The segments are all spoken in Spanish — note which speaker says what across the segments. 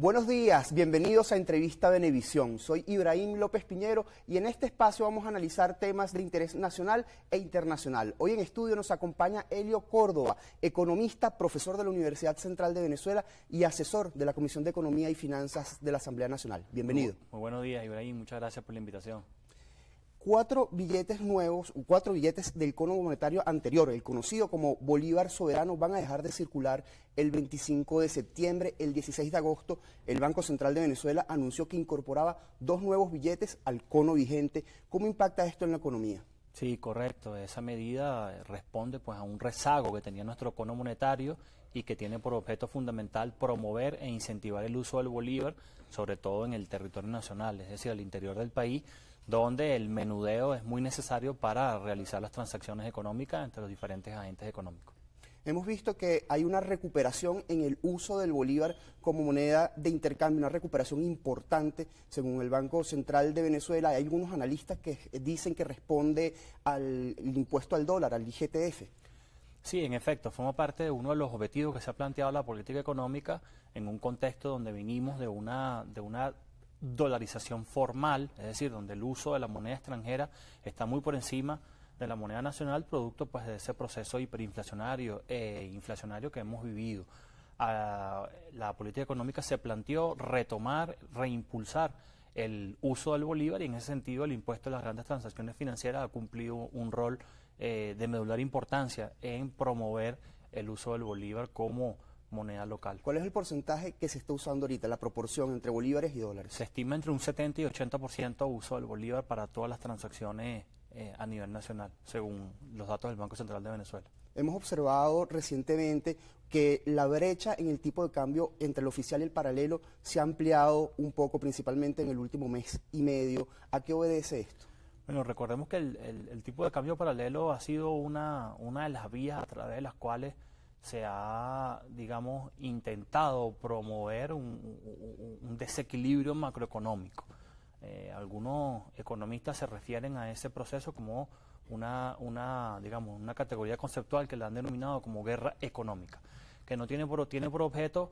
Speaker 1: Buenos días, bienvenidos a Entrevista Venevisión. Soy Ibrahim López Piñero y en este espacio vamos a analizar temas de interés nacional e internacional. Hoy en estudio nos acompaña Helio Córdoba, economista, profesor de la Universidad Central de Venezuela y asesor de la Comisión de Economía y Finanzas de la Asamblea Nacional. Bienvenido.
Speaker 2: Muy buenos días, Ibrahim. Muchas gracias por la invitación.
Speaker 1: 4 billetes nuevos, 4 billetes del cono monetario anterior, el conocido como Bolívar Soberano, van a dejar de circular el 25 de septiembre. El 16 de agosto, el Banco Central de Venezuela anunció que incorporaba 2 nuevos billetes al cono vigente. ¿Cómo impacta esto en la economía?
Speaker 2: Sí, correcto. Esa medida responde pues a un rezago que tenía nuestro cono monetario y que tiene por objeto fundamental promover e incentivar el uso del bolívar, sobre todo en el territorio nacional, es decir, al interior del país, donde el menudeo es muy necesario para realizar las transacciones económicas entre los diferentes agentes económicos.
Speaker 1: Hemos visto que hay una recuperación en el uso del bolívar como moneda de intercambio, una recuperación importante según el Banco Central de Venezuela. Hay algunos analistas que dicen que responde al impuesto al dólar, al IGTF.
Speaker 2: Sí, en efecto, forma parte de uno de los objetivos que se ha planteado la política económica en un contexto donde venimos de una dolarización formal, es decir, donde el uso de la moneda extranjera está muy por encima de la moneda nacional, producto pues de ese proceso hiperinflacionario e inflacionario que hemos vivido. La política económica se planteó retomar, reimpulsar el uso del bolívar y en ese sentido el impuesto a las grandes transacciones financieras ha cumplido un rol de medular importancia en promover el uso del bolívar como moneda local.
Speaker 1: ¿Cuál es el porcentaje que se está usando ahorita, la proporción entre bolívares y dólares?
Speaker 2: Se estima entre un 70 y 80% uso del bolívar para todas las transacciones a nivel nacional, según los datos del Banco Central de Venezuela.
Speaker 1: Hemos observado recientemente que la brecha en el tipo de cambio entre el oficial y el paralelo se ha ampliado un poco, principalmente en el último mes y medio. ¿A qué obedece esto?
Speaker 2: Bueno, recordemos que el tipo de cambio paralelo ha sido una de las vías a través de las cuales se ha, digamos, intentado promover un desequilibrio macroeconómico. Algunos economistas se refieren a ese proceso como digamos, una categoría conceptual que la han denominado como guerra económica, que no tiene por objeto,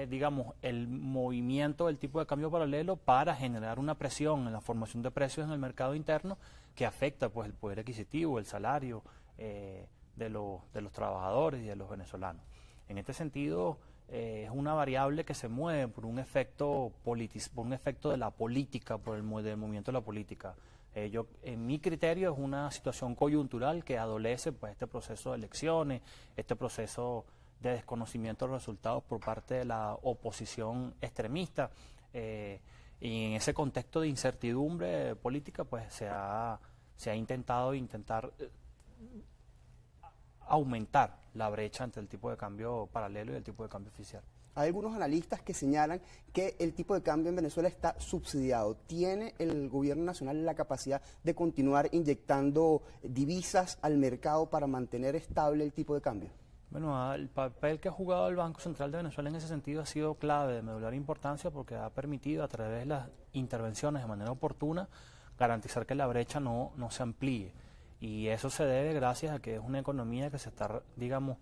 Speaker 2: digamos, el movimiento del tipo de cambio paralelo para generar una presión en la formación de precios en el mercado interno que afecta pues el poder adquisitivo, el salario de los trabajadores y de los venezolanos. En este sentido, es una variable que se mueve por un efecto de la política, del movimiento de la política. En mi criterio es una situación coyuntural que adolece pues este proceso de elecciones, este proceso de desconocimiento de los resultados por parte de la oposición extremista, y en ese contexto de incertidumbre política pues se ha intentado aumentar la brecha entre el tipo de cambio paralelo y el tipo de cambio oficial.
Speaker 1: Hay algunos analistas que señalan que el tipo de cambio en Venezuela está subsidiado. ¿Tiene el gobierno nacional la capacidad de continuar inyectando divisas al mercado para mantener estable el tipo de cambio?
Speaker 2: Bueno, el papel que ha jugado el Banco Central de Venezuela en ese sentido ha sido clave, de medular importancia, porque ha permitido a través de las intervenciones de manera oportuna garantizar que la brecha no se amplíe. Y eso se debe gracias a que es una economía que se está, digamos,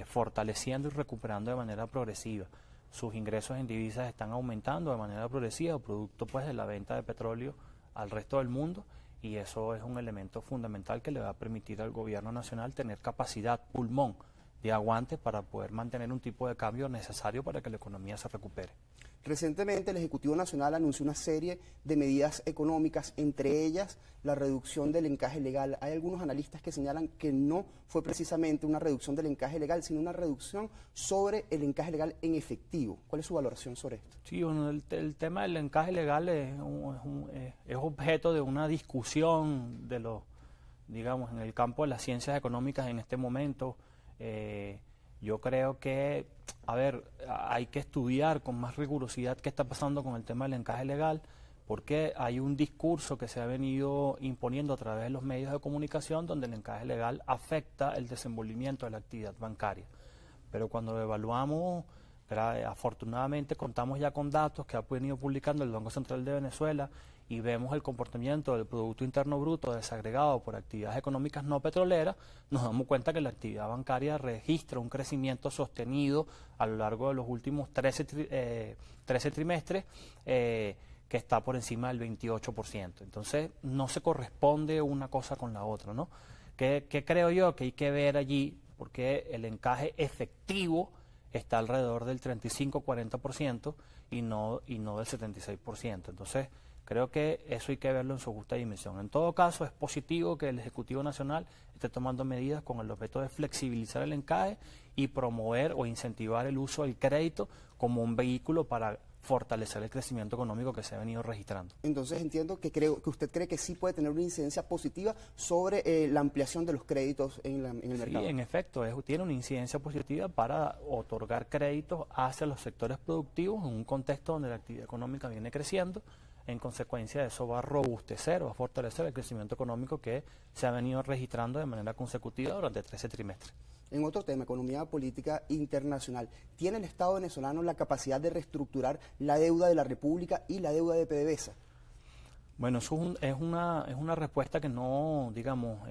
Speaker 2: fortaleciendo y recuperando de manera progresiva. Sus ingresos en divisas están aumentando de manera progresiva, producto pues de la venta de petróleo al resto del mundo, y eso es un elemento fundamental que le va a permitir al gobierno nacional tener capacidad, pulmón, de aguante para poder mantener un tipo de cambio necesario para que la economía se recupere.
Speaker 1: Recientemente el Ejecutivo Nacional anunció una serie de medidas económicas, entre ellas la reducción del encaje legal. Hay algunos analistas que señalan que no fue precisamente una reducción del encaje legal, sino una reducción sobre el encaje legal en efectivo. ¿Cuál es su valoración sobre esto?
Speaker 2: Sí, bueno, el tema del encaje legal es objeto de una discusión digamos, en el campo de las ciencias económicas en este momento. Yo creo que, hay que estudiar con más rigurosidad qué está pasando con el tema del encaje legal, porque hay un discurso que se ha venido imponiendo a través de los medios de comunicación donde el encaje legal afecta el desenvolvimiento de la actividad bancaria. Pero cuando lo evaluamos, afortunadamente contamos ya con datos que ha venido publicando el Banco Central de Venezuela y vemos el comportamiento del Producto Interno Bruto desagregado por actividades económicas no petroleras, nos damos cuenta que la actividad bancaria registra un crecimiento sostenido a lo largo de los últimos 13 trimestres, que está por encima del 28%. Entonces, no se corresponde una cosa con la otra, ¿no? ¿Qué creo yo que hay que ver allí? Porque el encaje efectivo está alrededor del 35-40% y no del 76%. Entonces, creo que eso hay que verlo en su justa dimensión. En todo caso, es positivo que el Ejecutivo Nacional esté tomando medidas con el objeto de flexibilizar el encaje y promover o incentivar el uso del crédito como un vehículo para fortalecer el crecimiento económico que se ha venido registrando.
Speaker 1: Entonces entiendo que usted cree que sí puede tener una incidencia positiva sobre la ampliación de los créditos en el mercado.
Speaker 2: Sí, en efecto, tiene una incidencia positiva para otorgar créditos hacia los sectores productivos en un contexto donde la actividad económica viene creciendo. En consecuencia de eso va a robustecer, va a fortalecer el crecimiento económico que se ha venido registrando de manera consecutiva durante 13 trimestres.
Speaker 1: En otro tema, economía política internacional, ¿tiene el Estado venezolano la capacidad de reestructurar la deuda de la República y la deuda de PDVSA?
Speaker 2: Bueno, eso es una respuesta que no, digamos,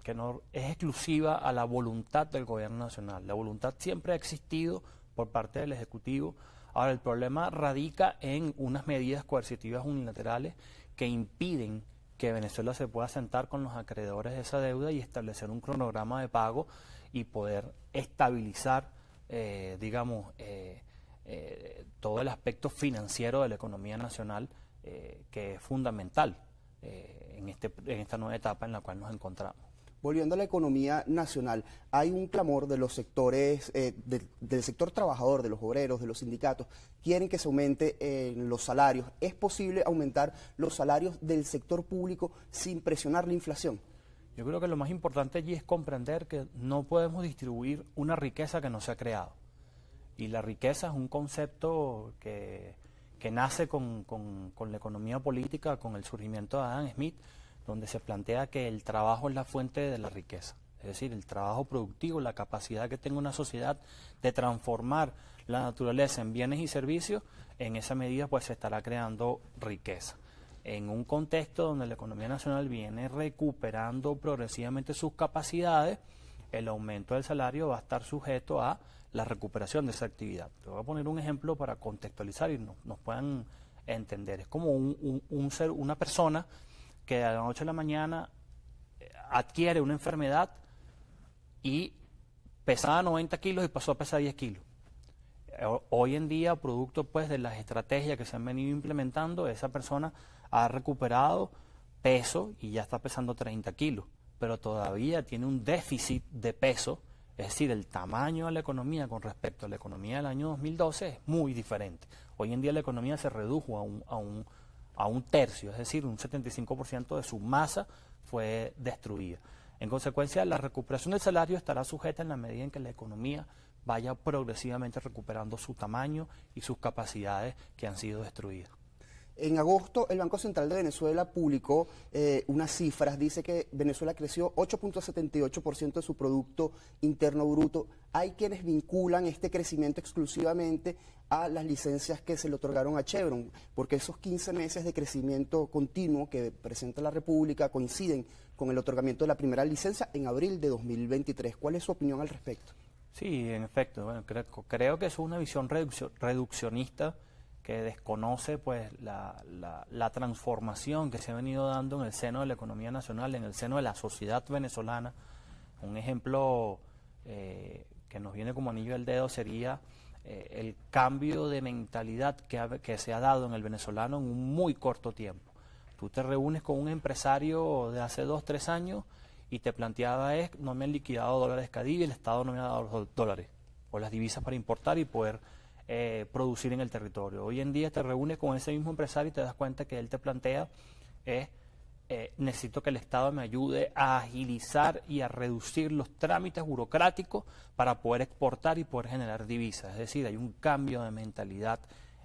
Speaker 2: que no es exclusiva a la voluntad del gobierno nacional. La voluntad siempre ha existido por parte del Ejecutivo. Ahora, el problema radica en unas medidas coercitivas unilaterales que impiden que Venezuela se pueda sentar con los acreedores de esa deuda y establecer un cronograma de pago y poder estabilizar, todo el aspecto financiero de la economía nacional, que es fundamental en esta nueva etapa en la cual nos encontramos.
Speaker 1: Volviendo a la economía nacional, hay un clamor de los sectores, del sector trabajador, de los obreros, de los sindicatos, quieren que se aumente los salarios. ¿Es posible aumentar los salarios del sector público sin presionar la inflación?
Speaker 2: Yo creo que lo más importante allí es comprender que no podemos distribuir una riqueza que no se ha creado. Y la riqueza es un concepto que nace con la economía política, con el surgimiento de Adam Smith, donde se plantea que el trabajo es la fuente de la riqueza. Es decir, el trabajo productivo, la capacidad que tenga una sociedad de transformar la naturaleza en bienes y servicios, en esa medida pues se estará creando riqueza. En un contexto donde la economía nacional viene recuperando progresivamente sus capacidades, el aumento del salario va a estar sujeto a la recuperación de esa actividad. Te voy a poner un ejemplo para contextualizar y nos puedan entender. Es como una persona que de la noche a la mañana adquiere una enfermedad y pesaba 90 kilos y pasó a pesar 10 kilos. Hoy en día, producto pues de las estrategias que se han venido implementando, esa persona ha recuperado peso y ya está pesando 30 kilos, pero todavía tiene un déficit de peso, es decir, el tamaño de la economía con respecto a la economía del año 2012 es muy diferente. Hoy en día la economía se redujo a un tercio, es decir, un 75% de su masa fue destruida. En consecuencia, la recuperación del salario estará sujeta en la medida en que la economía vaya progresivamente recuperando su tamaño y sus capacidades que han sido destruidas.
Speaker 1: En agosto, el Banco Central de Venezuela publicó unas cifras. Dice que Venezuela creció 8.78% de su Producto Interno Bruto. Hay quienes vinculan este crecimiento exclusivamente a las licencias que se le otorgaron a Chevron, porque esos 15 meses de crecimiento continuo que presenta la República coinciden con el otorgamiento de la primera licencia en abril de 2023. ¿Cuál es su opinión al respecto?
Speaker 2: Sí, en efecto. Bueno, creo que es una visión reduccionista que desconoce pues la transformación que se ha venido dando en el seno de la economía nacional, en el seno de la sociedad venezolana. Un ejemplo que nos viene como anillo al dedo sería el cambio de mentalidad que se ha dado en el venezolano en un muy corto tiempo. Tú te reúnes con un empresario de hace 2, 3 años y te planteaba no me han liquidado dólares Cadivi y el Estado no me ha dado los dólares o las divisas para importar y poder producir en el territorio. Hoy en día te reúnes con ese mismo empresario y te das cuenta que él te plantea necesito que el Estado me ayude a agilizar y a reducir los trámites burocráticos para poder exportar y poder generar divisas. Es decir, hay un cambio de mentalidad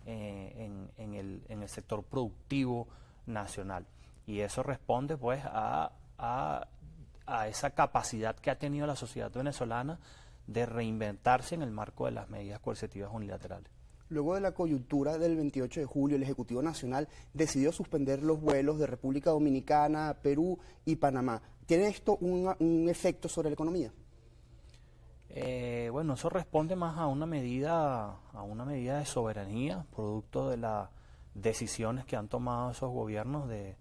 Speaker 2: en el sector productivo nacional y eso responde pues a esa capacidad que ha tenido la sociedad venezolana de reinventarse en el marco de las medidas coercitivas unilaterales.
Speaker 1: Luego de la coyuntura del 28 de julio, el Ejecutivo Nacional decidió suspender los vuelos de República Dominicana, Perú y Panamá. ¿Tiene esto un efecto sobre la economía?
Speaker 2: Bueno, eso responde más a una medida de soberanía, producto de las decisiones que han tomado esos gobiernos de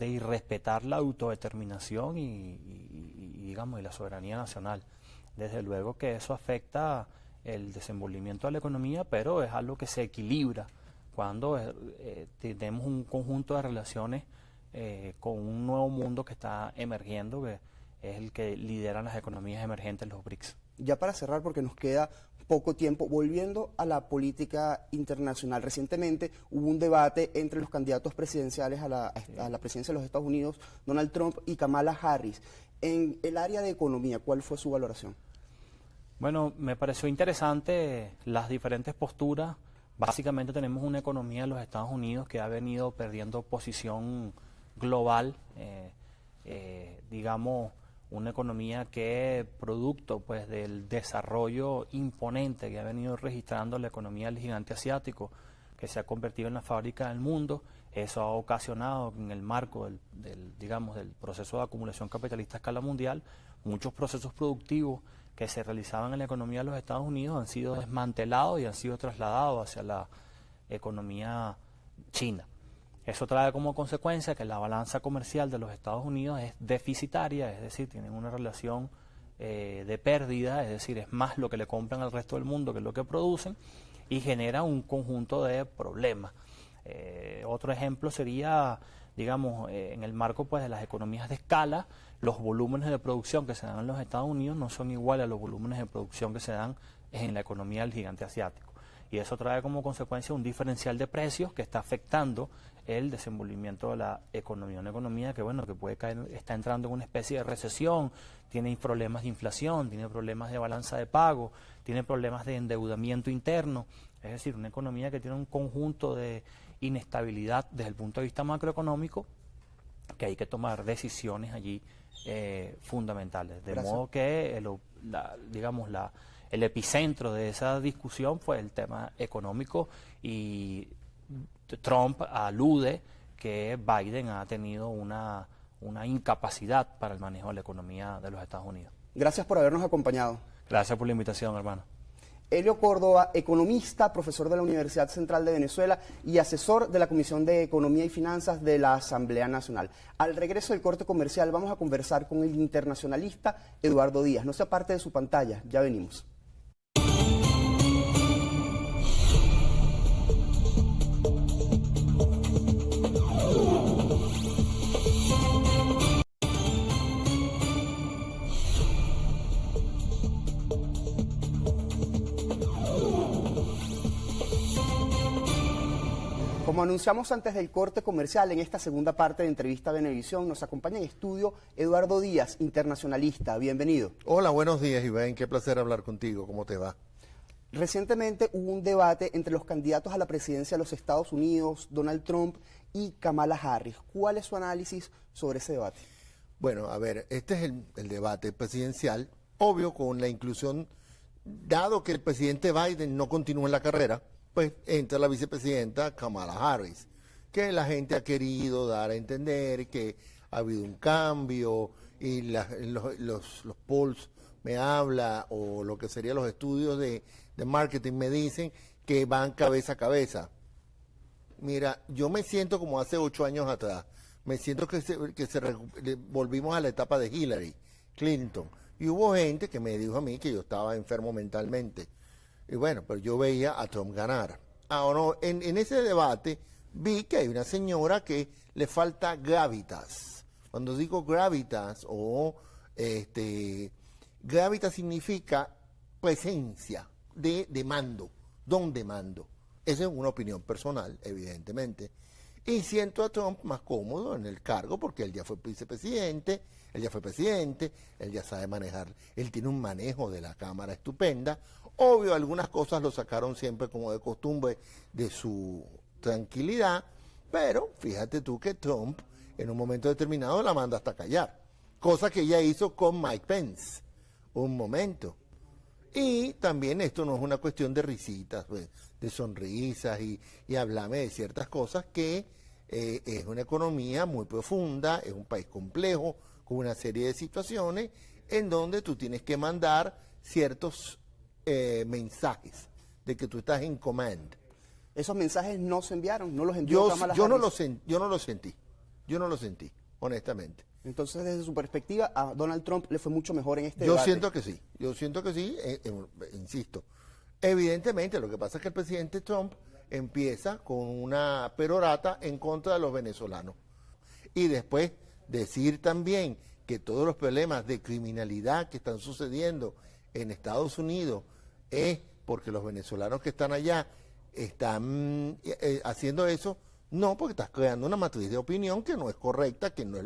Speaker 2: irrespetar la autodeterminación digamos, y la soberanía nacional. Desde luego que eso afecta el desenvolvimiento de la economía, pero es algo que se equilibra cuando tenemos un conjunto de relaciones con un nuevo mundo que está emergiendo, que es el que lideran las economías emergentes, los BRICS.
Speaker 1: Ya para cerrar, porque nos queda poco tiempo, volviendo a la política internacional. Recientemente hubo un debate entre los candidatos presidenciales a la presidencia de los Estados Unidos, Donald Trump y Kamala Harris. En el área de economía, ¿cuál fue su valoración?
Speaker 2: Bueno, me pareció interesante las diferentes posturas. Básicamente tenemos una economía de los Estados Unidos que ha venido perdiendo posición global, digamos, una economía que producto pues del desarrollo imponente que ha venido registrando la economía del gigante asiático, que se ha convertido en la fábrica del mundo. Eso ha ocasionado en el marco digamos, del proceso de acumulación capitalista a escala mundial, muchos procesos productivos que se realizaban en la economía de los Estados Unidos han sido desmantelados y han sido trasladados hacia la economía china. Eso trae como consecuencia que la balanza comercial de los Estados Unidos es deficitaria, es decir, tienen una relación de pérdida, es decir, es más lo que le compran al resto del mundo que lo que producen, y genera un conjunto de problemas. Otro ejemplo sería, digamos, en el marco pues, de las economías de escala, los volúmenes de producción que se dan en los Estados Unidos no son iguales a los volúmenes de producción que se dan en la economía del gigante asiático. Y eso trae como consecuencia un diferencial de precios que está afectando el desenvolvimiento de la economía. Una economía que, bueno, que puede caer, está entrando en una especie de recesión, tiene problemas de inflación, tiene problemas de balanza de pago, tiene problemas de endeudamiento interno. Es decir, una economía que tiene un conjunto de inestabilidad desde el punto de vista macroeconómico, que hay que tomar decisiones allí fundamentales. De modo que, el epicentro de esa discusión fue el tema económico, y Trump alude que Biden ha tenido una incapacidad para el manejo de la economía de los Estados Unidos.
Speaker 1: Gracias por habernos acompañado.
Speaker 2: Gracias por la invitación, hermano.
Speaker 1: Elio Córdoba, economista, profesor de la Universidad Central de Venezuela y asesor de la Comisión de Economía y Finanzas de la Asamblea Nacional. Al regreso del corte comercial vamos a conversar con el internacionalista Eduardo Díaz. No se aparte de su pantalla, ya venimos. Como anunciamos antes del corte comercial, en esta segunda parte de Entrevista Venevisión nos acompaña en estudio Eduardo Díaz, internacionalista. Bienvenido.
Speaker 3: Hola, buenos días, Iván. Qué placer hablar contigo. ¿Cómo te va?
Speaker 1: Recientemente hubo un debate entre los candidatos a la presidencia de los Estados Unidos, Donald Trump y Kamala Harris. ¿Cuál es su análisis sobre ese debate?
Speaker 3: Bueno, a ver, este es el debate presidencial, obvio con la inclusión, dado que el presidente Biden no continúa en la carrera, pues entra la vicepresidenta Kamala Harris, que la gente ha querido dar a entender que ha habido un cambio y los polls me habla, o lo que serían los estudios de marketing me dicen que van cabeza a cabeza. Mira, yo me siento como hace 8 años atrás, me siento que volvimos a la etapa de Hillary Clinton, y hubo gente que me dijo a mí que yo estaba enfermo mentalmente. Y bueno, pero yo veía a Trump ganar. Ahora, en ese debate vi que hay una señora que le falta gravitas. Cuando digo gravitas, gravitas significa presencia de mando, don de mando. Esa es una opinión personal, evidentemente. Y siento a Trump más cómodo en el cargo porque él ya fue vicepresidente, él ya fue presidente, él ya sabe manejar, él tiene un manejo de la Cámara estupenda. Obvio, algunas cosas lo sacaron siempre como de costumbre de su tranquilidad, pero fíjate tú que Trump en un momento determinado la manda hasta callar, cosa que ella hizo con Mike Pence, un momento. Y también esto no es una cuestión de risitas, pues, de sonrisas y hablarme de ciertas cosas que es una economía muy profunda, es un país complejo, con una serie de situaciones en donde tú tienes que mandar ciertos mensajes de que tú estás en command.
Speaker 1: Esos mensajes no se enviaron, no los envió Kamala
Speaker 3: Yo no
Speaker 1: Harris.
Speaker 3: yo no lo sentí, honestamente.
Speaker 1: Entonces, desde su perspectiva, a Donald Trump le fue mucho mejor en este
Speaker 3: Yo
Speaker 1: debate.
Speaker 3: siento que sí, insisto. Evidentemente, lo que pasa es que el presidente Trump empieza con una perorata en contra de los venezolanos. Y después decir también que todos los problemas de criminalidad que están sucediendo en Estados Unidos es porque los venezolanos que están allá están haciendo eso. No, porque estás creando una matriz de opinión que no es correcta, que no es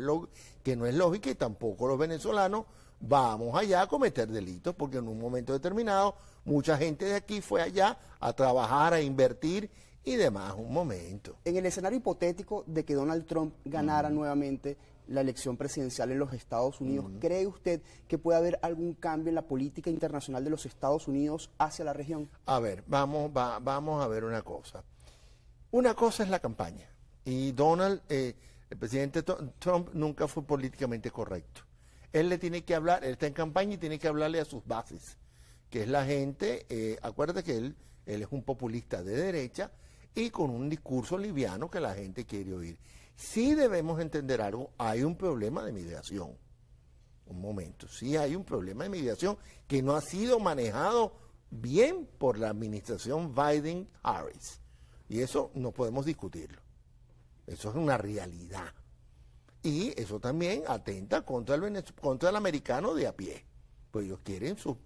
Speaker 3: lógica, y tampoco los venezolanos vamos allá a cometer delitos, porque en un momento determinado mucha gente de aquí fue allá a trabajar, a invertir y demás. Un momento.
Speaker 1: En el escenario hipotético de que Donald Trump ganara nuevamente la elección presidencial en los Estados Unidos, ¿cree usted que puede haber algún cambio en la política internacional de los Estados Unidos hacia la región?
Speaker 3: A ver, vamos a ver una cosa. Una cosa es la campaña. Y el presidente Trump nunca fue políticamente correcto. Él le tiene que hablar, él está en campaña y tiene que hablarle a sus bases, que es la gente. Acuérdate que él es un populista de derecha y con un discurso liviano que la gente quiere oír. Sí debemos entender algo, hay un problema de migración. Un momento, sí hay un problema de migración que no ha sido manejado bien por la administración Biden-Harris. Y eso no podemos discutirlo. Eso es una realidad. Y eso también atenta contra el americano de a pie. Pues ellos quieren sus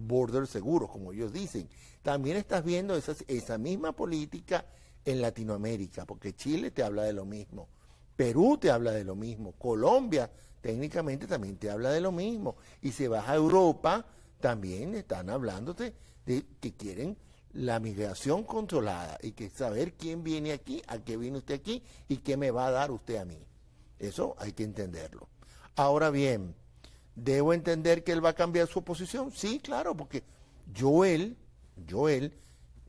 Speaker 3: borders seguros, como ellos dicen. También estás viendo esa misma política en Latinoamérica, porque Chile te habla de lo mismo, Perú te habla de lo mismo, Colombia técnicamente también te habla de lo mismo. Y si vas a Europa, también están hablándote de que quieren la migración controlada y que saber quién viene aquí, a qué viene usted aquí y qué me va a dar usted a mí. Eso hay que entenderlo. Ahora bien, ¿debo entender que él va a cambiar su posición? Sí, claro, porque Joel,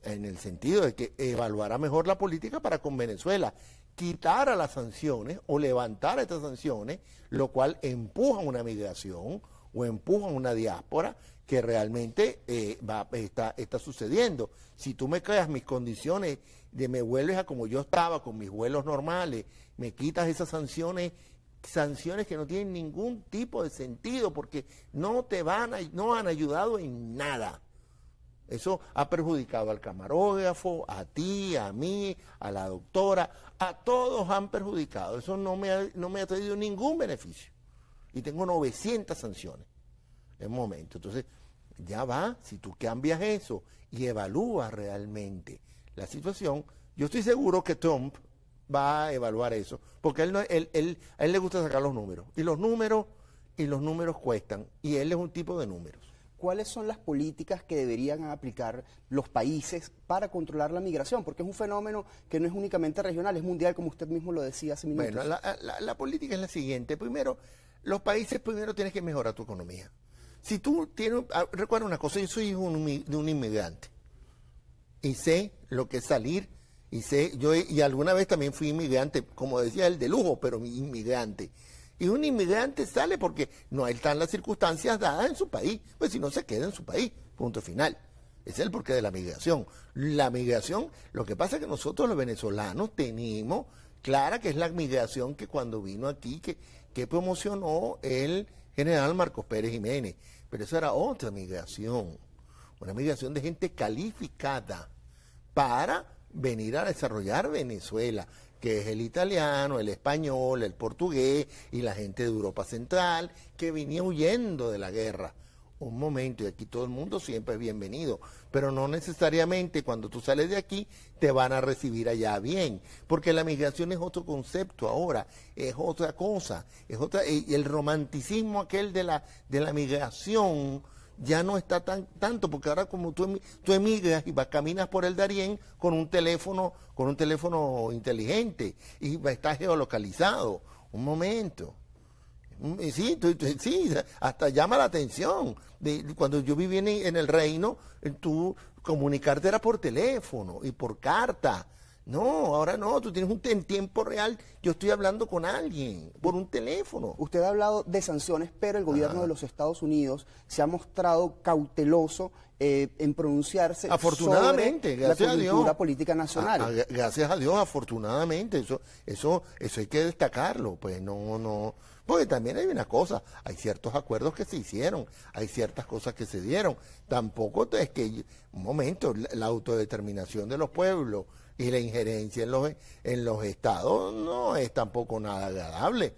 Speaker 3: en el sentido de que evaluará mejor la política para con Venezuela, quitara las sanciones o levantara estas sanciones, lo cual empuja una migración o empuja una diáspora que realmente está sucediendo. Si tú me creas mis condiciones me vuelves a como yo estaba, con mis vuelos normales, me quitas esas sanciones que no tienen ningún tipo de sentido, porque no han ayudado en nada. Eso ha perjudicado al camarógrafo, a ti, a mí, a la doctora, a todos han perjudicado. Eso no me ha traído ningún beneficio. Y tengo 900 sanciones en un momento. Entonces, ya va, si tú cambias eso y evalúas realmente la situación, yo estoy seguro que Trump va a evaluar eso, porque a él le gusta sacar los números. Y los números cuestan, y él es un tipo de números.
Speaker 1: ¿Cuáles son las políticas que deberían aplicar los países para controlar la migración? Porque es un fenómeno que no es únicamente regional, es mundial, como usted mismo lo decía hace minutos.
Speaker 3: Bueno, la política es la siguiente. Primero, los países tienes que mejorar tu economía. Si tú recuerda una cosa, yo soy hijo de un inmigrante y sé lo que es salir, y alguna vez también fui inmigrante, como decía él, de lujo, pero inmigrante. Y un inmigrante sale porque no están las circunstancias dadas en su país, pues si no se queda en su país, punto final. Ese es el porqué de la migración. La migración, lo que pasa es que nosotros los venezolanos tenemos clara que es la migración que cuando vino aquí, que promocionó el general Marcos Pérez Jiménez, pero eso era otra migración, una migración de gente calificada para venir a desarrollar Venezuela, que es el italiano, el español, el portugués y la gente de Europa Central, que venía huyendo de la guerra. Un momento, y aquí todo el mundo siempre es bienvenido, pero no necesariamente cuando tú sales de aquí te van a recibir allá bien, porque la migración es otro concepto ahora, es otra cosa, y el romanticismo aquel de la migración ya no está tanto, porque ahora como tú emigras y caminas por el Darién con un teléfono inteligente y estás geolocalizado. Un momento. Y sí, sí, hasta llama la atención. Cuando yo viví en el reino, tú comunicarte era por teléfono y por carta. No, ahora no, tú tienes en tiempo real, yo estoy hablando con alguien por un teléfono.
Speaker 1: Usted ha hablado de sanciones, pero el gobierno de los Estados Unidos se ha mostrado cauteloso en pronunciarse
Speaker 3: Afortunadamente,
Speaker 1: sobre la
Speaker 3: gracias a
Speaker 1: coyuntura
Speaker 3: Dios.
Speaker 1: política nacional.
Speaker 3: Gracias a Dios, afortunadamente, eso hay que destacarlo, pues no, porque también hay una cosa, hay ciertos acuerdos que se hicieron, hay ciertas cosas que se dieron, tampoco es que, un momento, la autodeterminación de los pueblos y la injerencia en los estados no es tampoco nada agradable.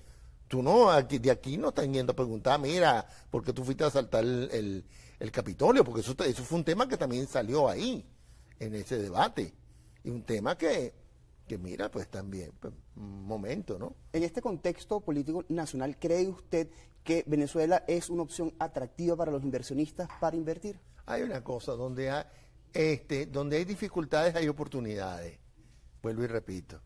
Speaker 3: Tú no, de aquí no están yendo a preguntar, mira, ¿por qué tú fuiste a asaltar el Capitolio? Porque eso fue un tema que también salió ahí, en ese debate. Y un tema que mira, pues también, pues, un momento, ¿no?
Speaker 1: En este contexto político nacional, ¿cree usted que Venezuela es una opción atractiva para los inversionistas para invertir?
Speaker 3: Hay una cosa, donde hay dificultades hay oportunidades. Vuelvo y repito.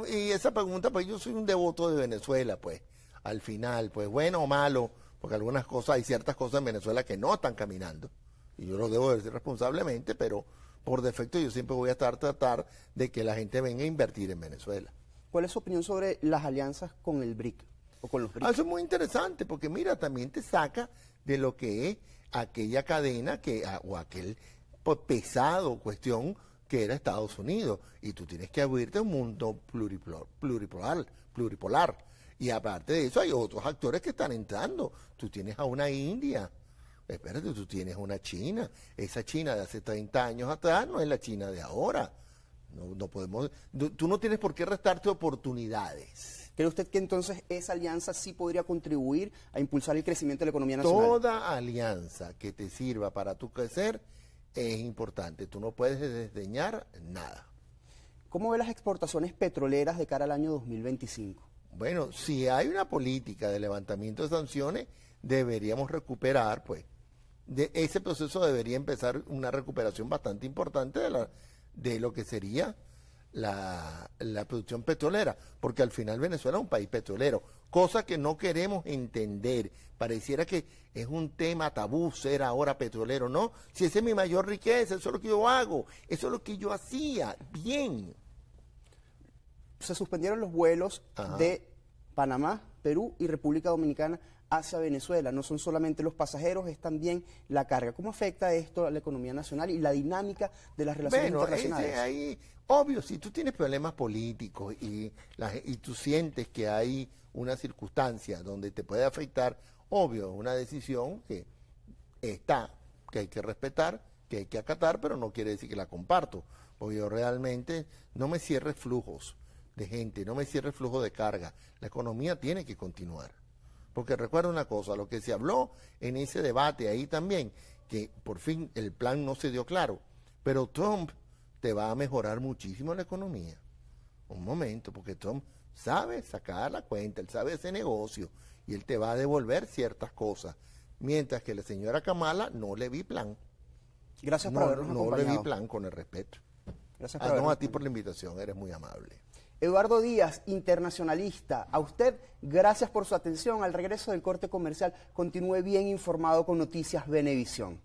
Speaker 3: Y esa pregunta, pues yo soy un devoto de Venezuela, pues, al final, pues bueno o malo, porque algunas cosas, hay ciertas cosas en Venezuela que no están caminando, y yo lo debo decir responsablemente, pero por defecto yo siempre voy a tratar de que la gente venga a invertir en Venezuela.
Speaker 1: ¿Cuál es su opinión sobre las alianzas con el BRIC o con los BRIC?
Speaker 3: Eso es muy interesante, porque mira, también te saca de lo que es aquella cadena o aquel pesado cuestión que era Estados Unidos, y tú tienes que abrirte a un mundo pluripolar. Y aparte de eso hay otros actores que están entrando. Tú tienes a una India, espérate, tú tienes una China. Esa China de hace 30 años atrás no es la China de ahora. No podemos, tú no tienes por qué restarte oportunidades.
Speaker 1: ¿Cree usted que entonces esa alianza sí podría contribuir a impulsar el crecimiento de la economía nacional?
Speaker 3: Toda alianza que te sirva para tu crecer es importante. Tú no puedes desdeñar nada.
Speaker 1: ¿Cómo ve las exportaciones petroleras de cara al año 2025?
Speaker 3: Bueno, si hay una política de levantamiento de sanciones, deberíamos recuperar, pues, de ese proceso debería empezar una recuperación bastante importante de lo que sería la producción petrolera, porque al final Venezuela es un país petrolero, cosa que no queremos entender. Pareciera que es un tema tabú ser ahora petrolero, ¿no? Si esa es mi mayor riqueza, eso es lo que yo hago, eso es lo que yo hacía, bien.
Speaker 1: Se suspendieron los vuelos de Panamá, Perú y República Dominicana hacia Venezuela. No son solamente los pasajeros, es también la carga. ¿Cómo afecta esto a la economía nacional y la dinámica de las relaciones internacionales?
Speaker 3: Obvio, si tú tienes problemas políticos y tú sientes que hay una circunstancia donde te puede afectar, obvio, una decisión que hay que respetar, que hay que acatar, pero no quiere decir que la comparto, porque yo realmente no me cierre flujos de gente, no me cierre flujo de carga. La economía tiene que continuar. Porque recuerda una cosa, lo que se habló en ese debate ahí también, que por fin el plan no se dio claro, pero Trump te va a mejorar muchísimo la economía. Un momento, porque Trump sabe sacar la cuenta, él sabe ese negocio, y él te va a devolver ciertas cosas, mientras que la señora Kamala no le vi plan.
Speaker 1: Gracias por habernos acompañado.
Speaker 3: No le vi plan, con el respeto.
Speaker 1: Gracias por habernos
Speaker 3: a ti por la invitación, eres muy amable.
Speaker 1: Eduardo Díaz, internacionalista, a usted gracias por su atención. Al regreso del corte comercial, continúe bien informado con Noticias Venevisión.